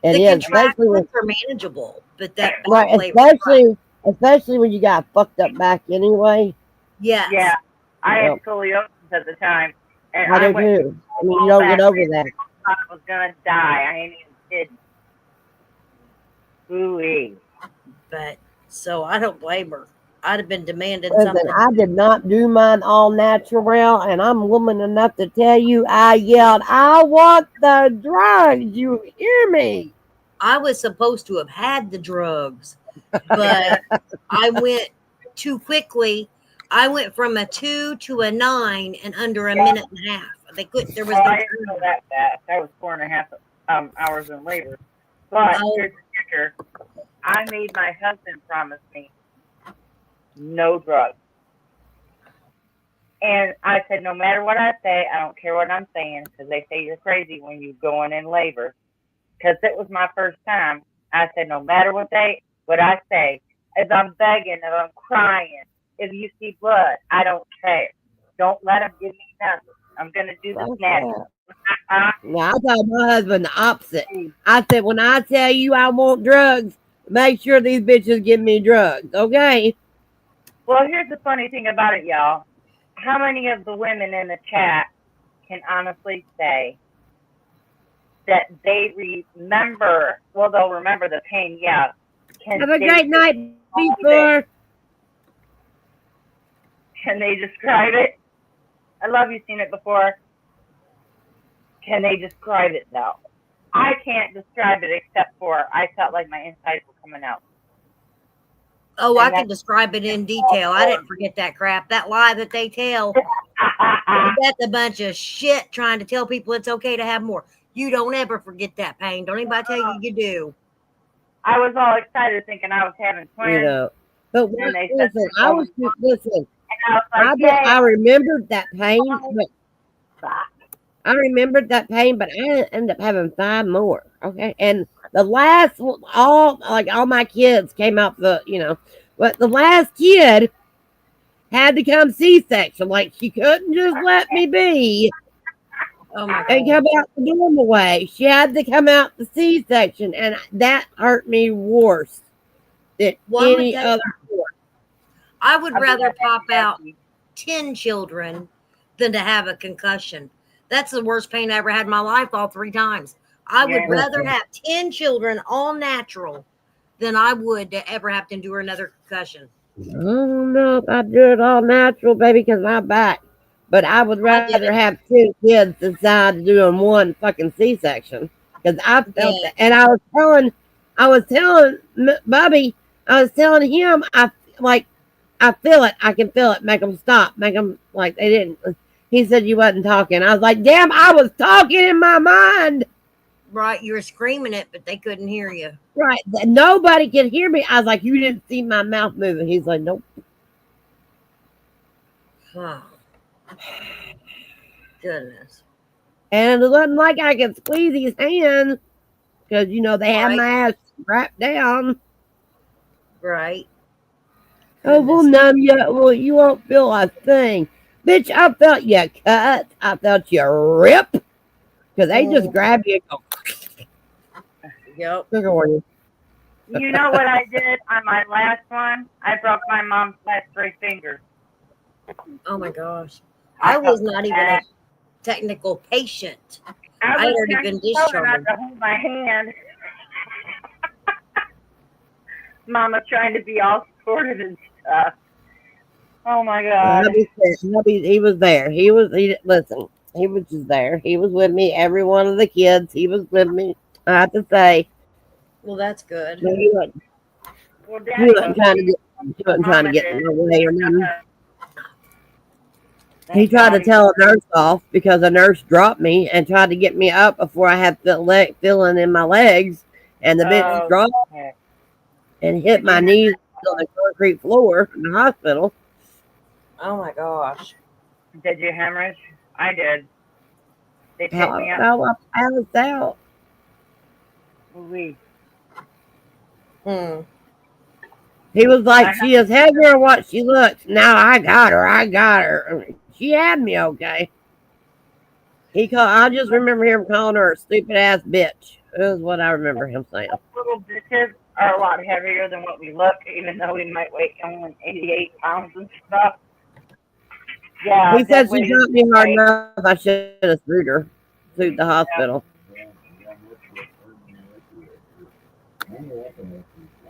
It The is, especially when, contractions are manageable, but that back right, labor is rough. especially when you got fucked up back anyway. Yes. Yeah, I had Yep. scoliosis at the time, and I I do went too. I mean, you don't get over that. I was gonna die. I ain't even kidding. Ooh-wee. But so I don't blame her. I'd have been demanding Listen, something. I did not do mine all natural, and I'm woman enough to tell you, I yelled, I want the drugs. You hear me? I was supposed to have had the drugs, but I went too quickly. I went from a 2 to a 9 in under a minute and a half. They couldn't. There was Oh, no I didn't know that fast. That was 4.5 hours in labor. But Oh. here's the kicker. I made my husband promise me no drugs. And I said, no matter what I say, I don't care what I'm saying, because they say you're crazy when you're going in labor. Because it was my first time. I said, no matter what I say, if I'm begging, if I'm crying, if you see blood, I don't care. Don't let them give me nothing. I'm going to do this natural. Now, I told my husband the opposite. I said, when I tell you I want drugs, make sure these bitches give me drugs, okay? Well, here's the funny thing about it, y'all. How many of the women in the chat can honestly say that they remember, well, they'll remember the pain, yeah. Have a great night before. Can they describe it? I love you seen it before. Can they describe it, though? I can't describe it except for I felt like my insides were coming out. Oh, I can describe it in detail. I didn't forget that crap. That lie that they tell. That's a bunch of shit trying to tell people it's okay to have more. You don't ever forget that pain. Don't anybody tell you you do. I was all excited thinking I was having twins. You know, but And they listen, said, I was listen. And I was like, yay. I remembered that pain, but I remembered that pain, but I ended up having 5 more. Okay, and the last one, all my kids came out but the last kid had to come C-section. Like she couldn't just let me be Oh my and god. come out the normal way. She had to come out the C-section, and that hurt me worse than Well, I'm gonna any tell you, other. I would I'll be rather right back, pop out Jackie. 10 children than to have a concussion. That's the worst pain I ever had in my life, all 3 times. I would Yeah. rather have 10 children, all natural, than I would to ever have to endure another concussion. I don't know if I do it all natural, baby, because my back. But I would I did rather it. have 2 kids inside doing one fucking C-section because I felt Yeah. that. And I was telling Bubby, I was telling him, I feel it. I can feel it. Make them stop. Make them like they didn't. He said you wasn't talking. I was like, damn, I was talking in my mind. Right. You were screaming it, but they couldn't hear you. Right. Nobody could hear me. I was like, you didn't see my mouth moving. He's like, nope. Oh. Goodness. And it wasn't like I could squeeze his hand because, they had Right. my ass wrapped down. Right. Oh, we'll Goodness. numb you. Well, you won't feel a thing. Bitch, I felt you cut. I felt you rip. Because they just grab you and go, Yep. "Sugar on you." You know what I did on my last one? I broke my mom's last 3 fingers. Oh my gosh. I was not even a technical patient. I had was already trying been to tell her discharged. not to hold my hand. Mama trying to be all supportive and stuff. Oh my God. He was there. Listen, he was just there. He was with me. Every one of the kids, he was with me. I have to say, Well, that's good. no, he wasn't, Well, he Daddy wasn't was. trying to get in my way or nothing. He Thank tried to God tell a nurse off because a nurse dropped me and tried to get me up before I had feeling in my legs, and the bitch Oh, dropped okay. and hit my knees on the concrete floor in the hospital. Oh my gosh. Did you hemorrhage? I did. They picked me up. I passed out. Ooh-wee. Hmm. He was like, she is heavier than what she looks. Now I got her. I got her. She had me okay. I just remember him calling her a stupid ass bitch. Is what I remember him saying. Little bitches are a lot heavier than what we look, even though we might weigh only 88 pounds and stuff. Yeah, He said she dropped me hard enough. I should have sued the hospital.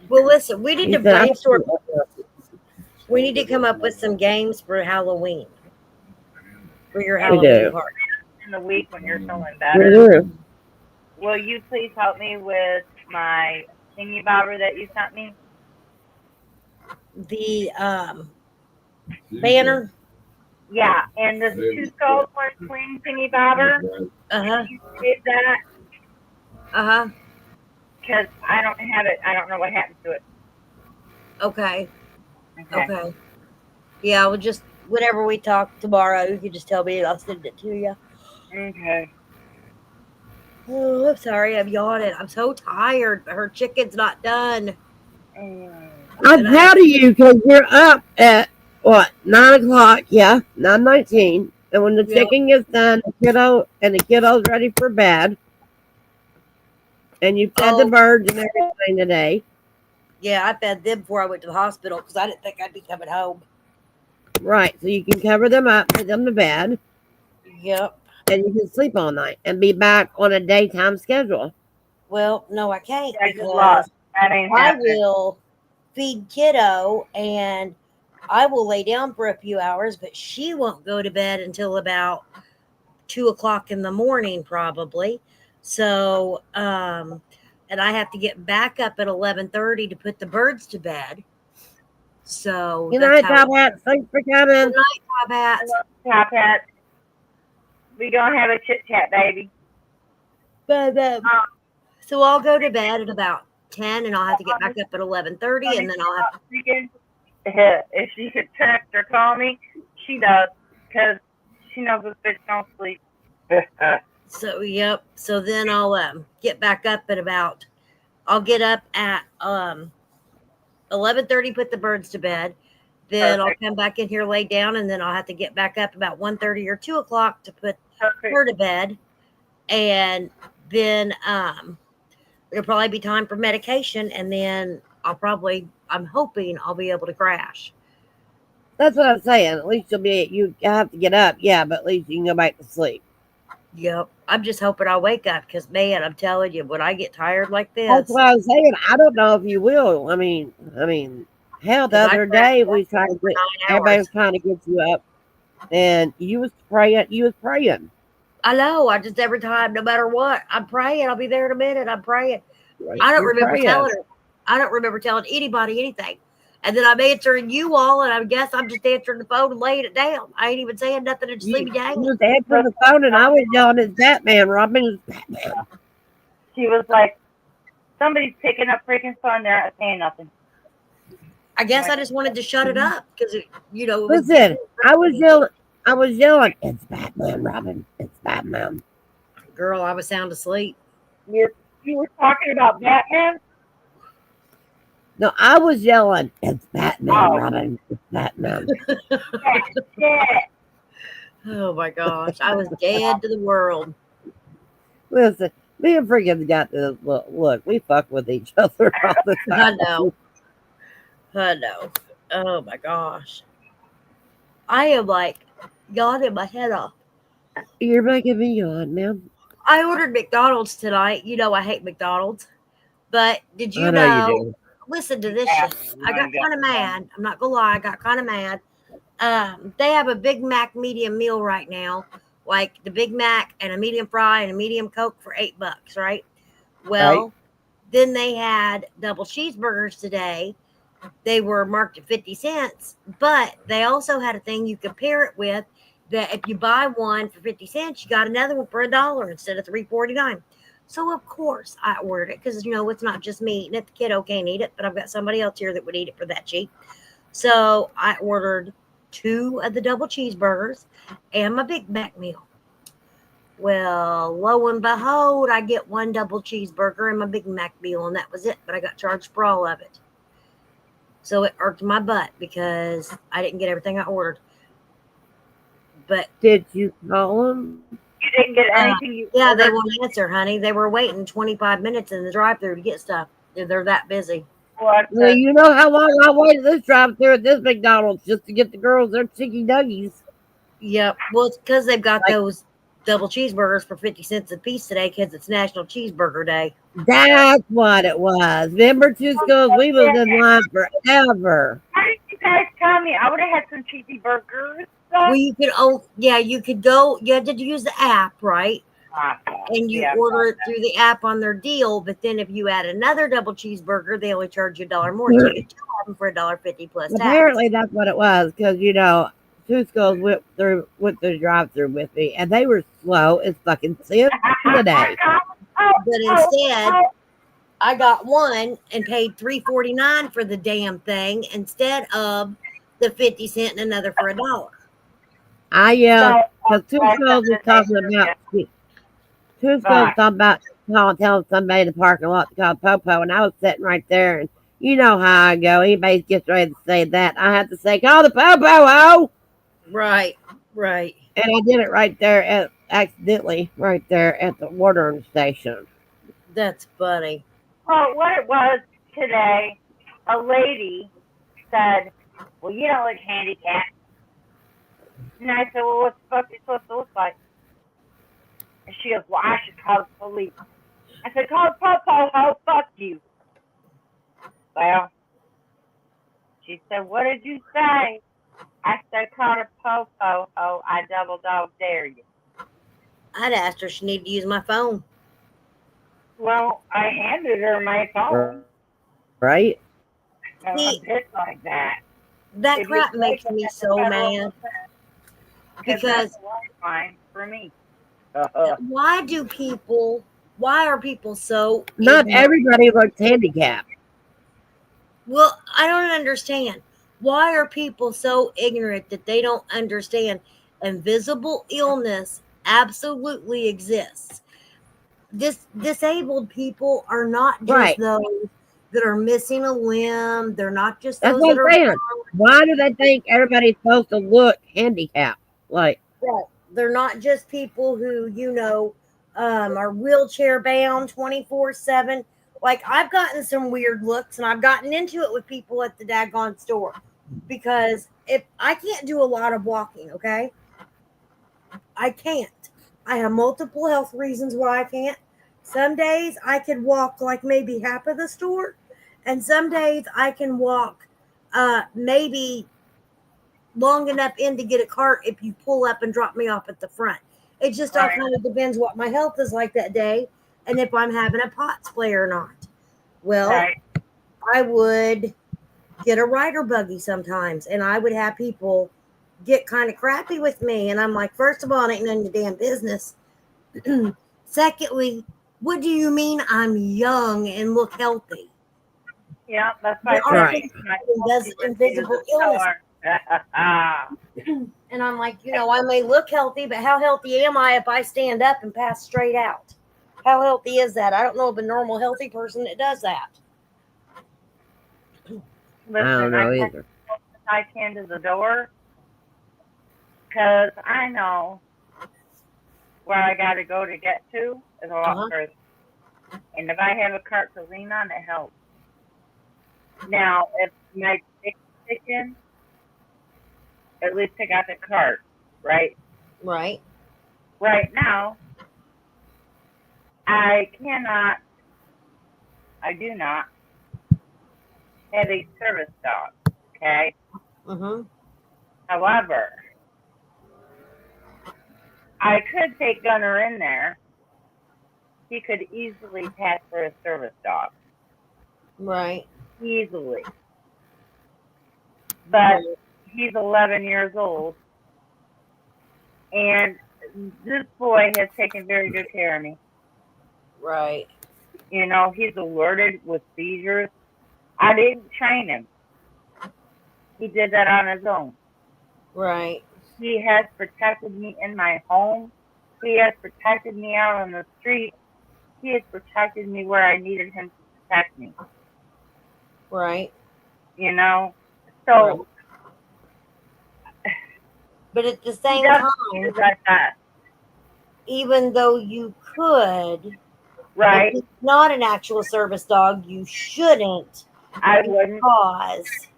Well, listen, we need He to said, brainstorm. We need to come up with some games for Halloween. For your We Halloween do. party. in the week when you're feeling We better. do. Will you please help me with my thingy bobber that you sent me? The banner. Yeah, and the 2 skulls, 1 swing thingy bobber. Uh-huh. You did that Uh-huh. because I don't have it. I don't know what happened to it. Okay. Okay. Okay. Yeah, we'll just whenever we talk tomorrow, you can just tell me and I'll send it to you. Okay. Oh, I'm sorry, I'm yawning. I'm so tired. Her chicken's not done. I'm proud of you because you're up at what 9 o'clock? Yeah, 9:19. And when the Yep. chicken gets done, the kiddo's ready for bed, and you fed the Oh. birds and everything today. Yeah, I fed them before I went to the hospital because I didn't think I'd be coming home. Right, so you can cover them up, put them to bed, Yep. and you can sleep all night and be back on a daytime schedule. Well, no, I can't Yeah, good luck. because That ain't I happening. will feed kiddo and I will lay down for a few hours, but she won't go to bed until about 2 o'clock in the morning, probably. So, and I have to get back up at 11:30 to put the birds to bed. So Good that's night, how. Top Hat. Thanks for coming. Good night, Top Hat. Top Hat. We gonna have a chit chat, baby. But, so I'll go to bed at about 10, and I'll have to get back up at 11:30, and then I'll have to. if she could text or call me, she does, because she knows this bitch don't sleep. So yep. So then I'll get back up at about. I'll get up at 11:30, put the birds to bed. Then Perfect. I'll come back in here, lay down, and then I'll have to get back up about 1:30 or 2 o'clock to put Perfect. her to bed. And then it'll probably be time for medication, and then I'm hoping I'll be able to crash. That's what I'm saying. At least you have to get up, yeah, but at least you can go back to sleep. Yep. I'm just hoping I'll wake up because, man, I'm telling you, when I get tired like That's this, what I was saying. I don't know if you will. I mean, hell, the 'cause I other crashed day we tried to for get 9 everybody hours. was trying to get you up, and you was praying. You was praying. I know. I just every time, no matter what, I'm praying. I'll be there in a minute. I'm praying. Right? I don't You're remember praying. telling her. I don't remember telling anybody anything. And then I'm answering you all, and I guess I'm just answering the phone and laying it down. I ain't even saying nothing and just leave me You hanging. was answering the phone, and I was yelling, "It's Batman, Robin! It's Batman!" She was like, somebody's picking up freaking phone. They're not saying nothing. I guess I just wanted to shut it up because, it was Listen, I was yelling, "It's Batman, Robin! It's Batman!" Girl, I was sound asleep. You were talking about Batman? No, I was yelling, "It's Batman, Oh. Robin! It's Batman!" Yeah. Oh my gosh, I was dead to the world. Listen, me and freaking got to look. We fuck with each other all the time. I know. Oh my gosh. I am like yawning my head off. You're making me yawn, man. I ordered McDonald's tonight. You know I hate McDonald's. But did you I know? know you do. Listen to this Yeah, shit. I got kind of mad. I'm not gonna lie, I got kind of mad. They have a Big Mac medium meal right now, like the Big Mac and a medium fry and a medium Coke for $8, right? Well, then they had double cheeseburgers today. They were marked at 50 cents, but they also had a thing you could pair it with that if you buy one for 50 cents, you got another one for $1 instead of $3.49. So of course I ordered it because it's not just me eating it. The kiddo can't eat it, but I've got somebody else here that would eat it for that cheap. So I ordered 2 of the double cheeseburgers and my Big Mac meal. Well, lo and behold, I get 1 double cheeseburger and my Big Mac meal, and that was it. But I got charged for all of it. So it irked my butt because I didn't get everything I ordered. But Did you call him? You didn't get anything you yeah, they ordered? won't answer, honey. They were waiting 25 minutes in the drive-thru to get stuff. They're that busy. What? Well, you know how long I waited this drive-through at this McDonald's just to get the girls their chicken nuggies. Yep. Well, it's because they've got Like- those double cheeseburgers for 50 cents a piece today because it's National Cheeseburger Day. That's what it was. Remember, two schools? We was in line forever. Why didn't you guys tell me? I would have had some cheesy burgers. Well, you could you could go. You had to use the app, right? And you order it through the app on their deal. But then if you add another double cheeseburger, they only charge you $1 more. So you get 2 of them for $1.50 plus tax. Apparently, that's what it was because two schools went through the drive-through with me, and they were slow as fucking sin today. But instead, I got one and paid $3.49 for the damn thing instead of the 50 cent and another for $1. I yelled because two schools was talking about telling somebody in the parking lot to call Popo, and I was sitting right there, and you know how I go. Anybody gets ready to say that, I have to say, "Call the Popo, ho!" Right. And I did it right there accidentally right there at the watering station. That's funny. Well, what it was today, a lady said, "Well, you don't look handicapped." And I said, "Well, what's the fuck you supposed to look like?" And she goes, "Well, I should call the police." I said, "Call the Popo, ho, fuck you." Well, she said, "What did you say?" I said, "Call the Popo, ho, I double dog dare you." I'd asked her she needed to use my phone. Well, I handed her my phone. Right? I'm pissed like that. That If crap you makes take me it so to mad. Because Because that's a lifeline for me. why are people so Not ignorant? everybody looks handicapped. Well, I don't understand. Why are people so ignorant that they don't understand invisible illness absolutely exists? Disabled people are not just Right. those that are missing a limb. They're not just That's those what that I'm are saying. Why do they think everybody's supposed to look handicapped? Like, right. They're not just people who, are wheelchair bound 24/7. Like, I've gotten some weird looks and I've gotten into it with people at the daggone store because if I can't do a lot of walking, okay? I can't. I have multiple health reasons why I can't. Some days I could walk like maybe half of the store, and some days I can walk maybe long enough in to get a cart if you pull up and drop me off at the front. It just all Right. kind of depends what my health is like that day and if I'm having a pot splay or not. Well, Right. I would get a rider buggy sometimes and I would have people get kind of crappy with me. And I'm like, first of all, it ain't none of your damn business. Secondly, what do you mean I'm young and look healthy? Yeah, that's why I There are said Right. things my that invisible illness. And I'm like, I may look healthy, but how healthy am I if I stand up and pass straight out? How healthy is that? I don't know of a normal healthy person that does that. I don't Listen, know I either. can to the door because I know where I got to go to get to is a lot Uh-huh. further. And if I have a cart to lean on, it helps. Now, if my dick's sticking, at least I got the cart, right? Right. Right now, I do not have a service dog, okay? Mm-hmm. However, I could take Gunner in there. He could easily pass for a service dog. Right. Easily. But Right. he's 11 years old. And this boy has taken very good care of me. Right. He's alerted with seizures. I didn't train him. He did that on his own. Right. He has protected me in my home. He has protected me out on the street. He has protected me where I needed him to protect me. Right. So But at the he same doesn't time, do that. even though you could, Right? if he's not an actual service dog, you shouldn't I wouldn't. because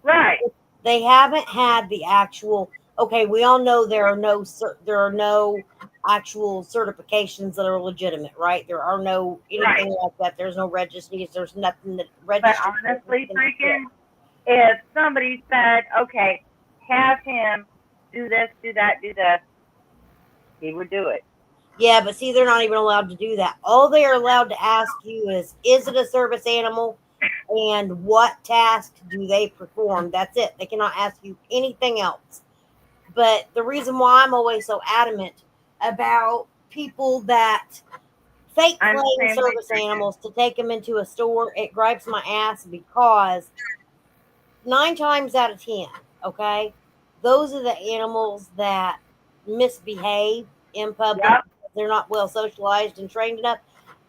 Right. they haven't had the actual. Okay, we all know there are no actual certifications that are legitimate, right? There are no anything like that. There's no registries. There's nothing that But registers. honestly, freaking, if somebody said, okay, have him do this, do that, do this, he would do it. Yeah, but see, they're not even allowed to do that. All they are allowed to ask you is it a service animal? And what tasks do they perform? That's it. They cannot ask you anything else. But the reason why I'm always so adamant about people that fake I'm claim the same way, service freaking. animals to take them into a store, it gripes my ass because 9 times out of 10, okay, those are the animals that misbehave in public. Yep. They're not well socialized and trained enough.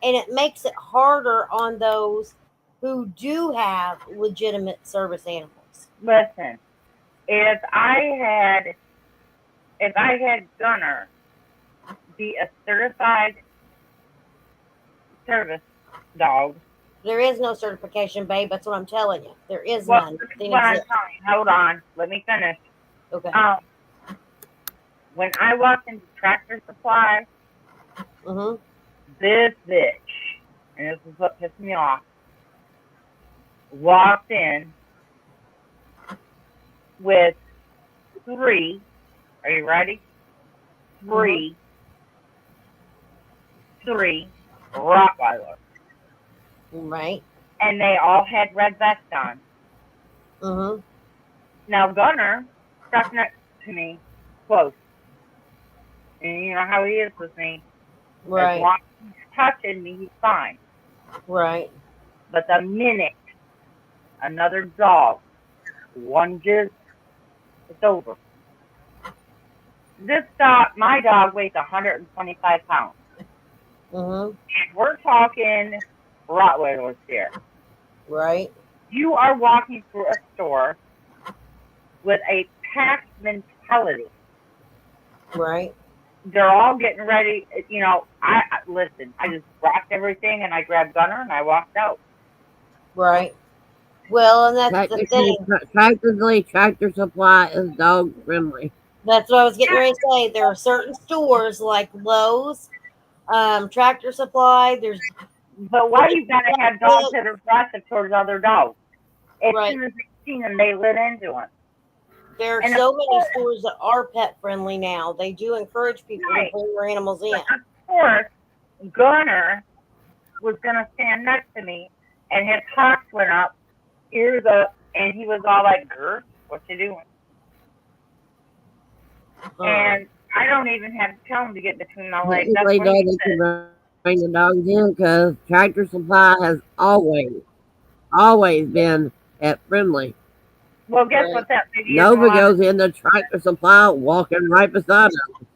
And it makes it harder on those who do have legitimate service animals. Listen, if I had Gunner be a certified service dog. There is no certification, babe. That's what I'm telling you. There is Well, none. this is They what I'm exist. telling you. Hold on. Let me finish. Okay. When I walked into Tractor Supply, Mm-hmm. this bitch, and this is what pissed me off, walked in with 3, are you ready? 3 Rottweilers. Right. And they all had red vests on. Mm-hmm. Now Gunner stuck next to me close. And you know how he is with me. As Right. long as he's touching me, he's fine. Right. But the minute another dog lunges, it's over. This dog, my dog weighs 125 pounds. Mm-hmm. And we're talking Rottweilers here. Right. You are walking through a store with a pack mentality. Right. They're all getting ready. You know, listen. I just wrapped everything and I grabbed Gunner and I walked out. Right. Well, and that's the thing. Practically, Tractor Supply is dog friendly. That's what I was getting ready to say. There are certain stores like Lowe's, Tractor Supply. There's But why you gotta have dogs that are aggressive towards other dogs? As Right. soon as they see them, they lit into them. There are And so of many course- stores that are pet friendly now. They do encourage people Right. to bring their animals in. Of course, Gunner was gonna stand next to me, and his hocks went up, ears up, and he was all like, "Grr, what you doing?" And I don't even have to tell him to get between my legs. That's Technically, what he Daddy said. can bring the dogs in because Tractor Supply has always been pet friendly. Well, guess Right. what that video Nova is on? goes in the Tractor Supply walking right beside them.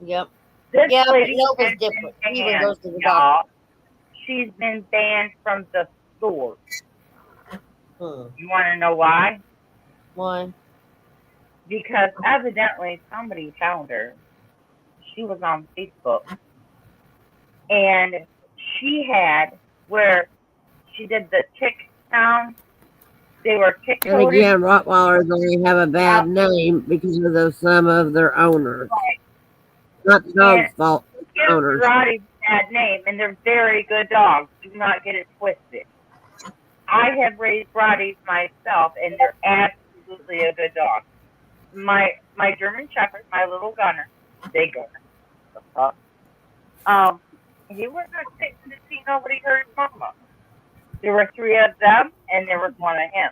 Yep. This Yeah, but lady Nova's has different. been She even banned, goes to the doctor. y'all. She's been banned from the store. You want to know why? Why? Because evidently somebody found her. She was on Facebook. And she had, where she did the tick sound, they were tick And coded. again, Rottweilers only have a bad name because of some of their owners. Not the dog's fault. Give Owners. Roddy's bad name, and they're very good dogs. Do not get it twisted. I have raised Roddies myself, and they're absolutely a good dog. My German Shepherd, my little Gunner, big Gunner, the fuck. He was not sitting to see nobody hurt his mama. There were 3 of them, and there was 1 of him.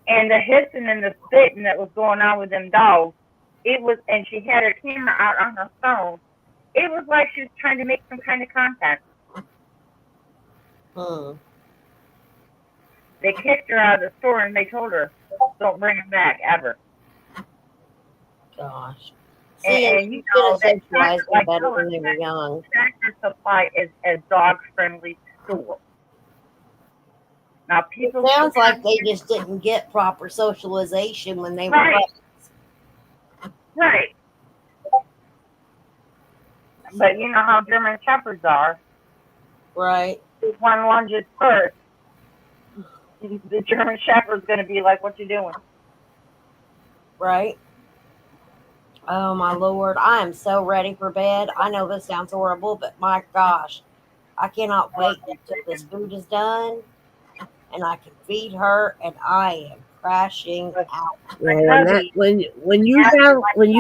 And the hissing and the spitting that was going on with them dogs, it was, and she had her camera out on her phone. It was like she was trying to make some kind of content. They kicked her out of the store and they told her, "Don't bring him back ever." Gosh. And- See, and you you should know, have that socialized them like better Noah when they were said, young. Tractor Supply is a dog-friendly store. Now, people It sounds like they just didn't get proper socialization when they were Right. puppies. right. But you know how German Shepherds are. Right. If one lunges first, the German Shepherd's going to be like, "What you doing?" Right. Oh my Lord. I am so ready for bed. I know this sounds horrible, but my gosh. I cannot wait until this food is done and I can feed her and I am crashing out. Well, when you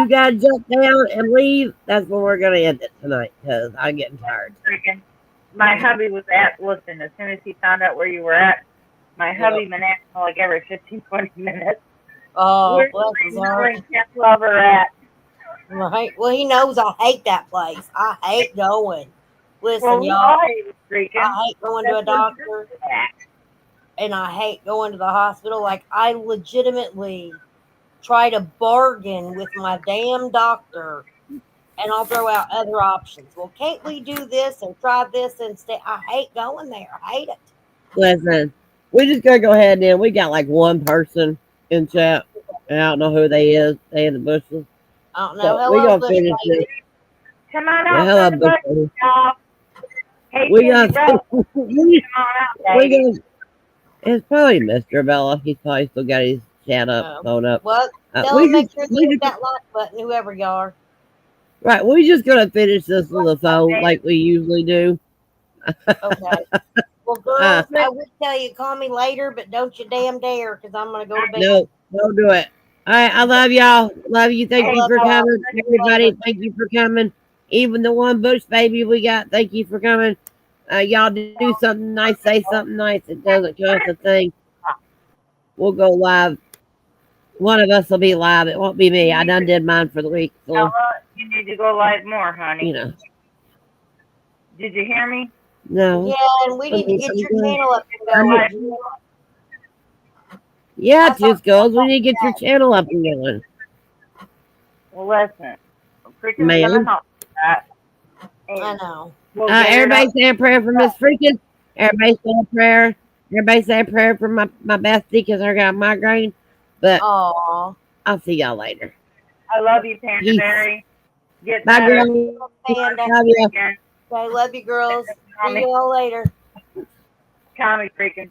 guys jump down and leave, that's when we're gonna end it tonight because I'm getting tired. Freaking, my hubby was listen, as soon as he found out where you were at, my hubby been asking like every 15, 20 minutes. Oh, Where's bless his heart. my cat lover at? Right. Well, he knows I hate that place. I hate going. Listen, Well, we y'all, all hate freaking. I hate going to a That's where doctor you're at. and I hate going to the hospital. Like, I legitimately try to bargain with my damn doctor and I'll throw out other options. Well, can't we do this and try this instead? I hate going there. I hate it. Listen, we just gotta go ahead and we got like one person in chat, and I don't know who they is. They in the bushes. I don't know. So we Hello, gonna Bush finish lady. this. Come on Yeah, out hello, for the bush, bushes. y'all. Hey, We Cindy got Rose, we come on out, baby. got. It's probably Mr. Bella. He's probably still got his chat up, Oh. phone up. Well, tell We them make just- sure we they hit just- that like button, whoever you are. Right, we just gonna finish this on the phone like we usually do. Okay. Well, girls, I would tell you, call me later, but don't you damn dare, because I'm going to go to bed. No, don't do it. All right, I love y'all. Love you. Thank I you love for y'all. coming, everybody. Later. Thank you for coming. Even the one Bush baby we got. Thank you for coming. Y'all do something nice. Say something nice. It doesn't cost a thing. We'll go live. One of us will be live. It won't be me. I done did mine for the week. So, Ella, you need to go live more, honey. you know, Did you hear me? no. Yeah, and we need to get your channel up and Go going. live. Yeah, I Two thought- Skulls. We need to get your channel up and going. Well, listen, Freakin's Ma'am. gonna help with that. I And know. we'll get it Everybody up. say a prayer for Miss Freakin. Everybody say a prayer. Everybody say a prayer for my bestie because I got migraine. But Aw. I'll see y'all later. I love you, Panda Peace. Mary. Get Bye, better. girl. Panda. Love you. Again. I love you, girls. See Tommy, you all later. Tommy Freakin.